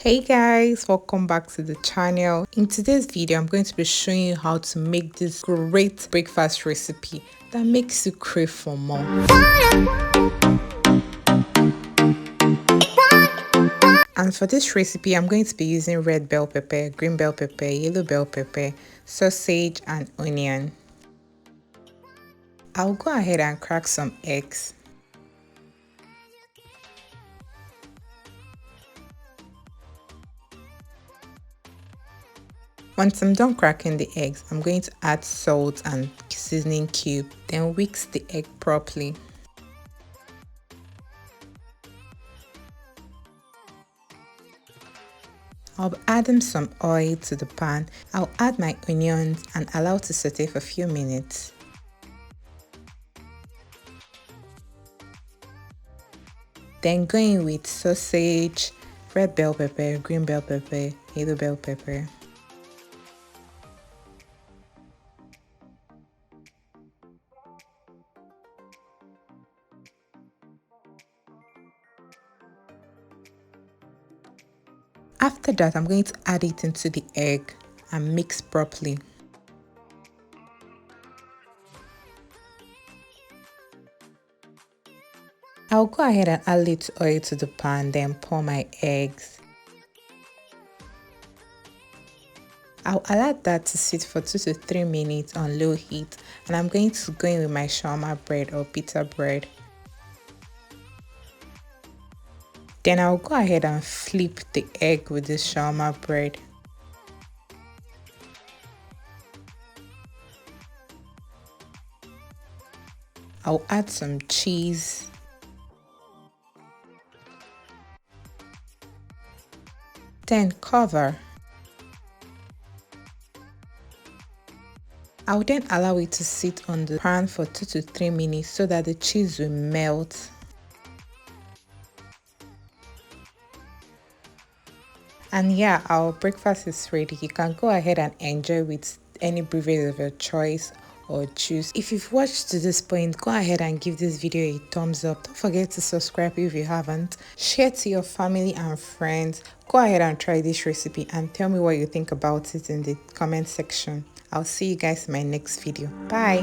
Hey guys, welcome back to the channel. In today's video, I'm going to be showing you how to make this great breakfast recipe that makes you crave for more. And for this recipe, I'm going to be using red bell pepper, green bell pepper, yellow bell pepper, sausage, and onion. I'll go ahead and crack some eggs. Once I'm done cracking the eggs, I'm going to add salt and seasoning cube, then whisk the egg properly. I'll be adding some oil to the pan. I'll add my onions and allow to saute for a few minutes. Then going with sausage, red bell pepper, green bell pepper, yellow bell pepper. After that, I'm going to add it into the egg and mix properly. I'll go ahead and add a little oil to the pan, then pour my eggs. I'll allow that to sit for 2 to 3 minutes on low heat, and I'm going to go in with my Sharwama bread or Pita bread. Then I'll go ahead and flip the egg with the Sharwama bread. I'll add some cheese. Then cover. I'll then allow it to sit on the pan for 2 to 3 minutes so that the cheese will melt. And yeah, our breakfast is ready. You can go ahead and enjoy with any beverage of your choice or juice. If you've watched to this point, go ahead and give this video a thumbs up. Don't forget to subscribe if you haven't. Share to your family and friends. Go ahead and try this recipe and tell me what you think about it in the comment section. I'll see you guys in my next video. Bye.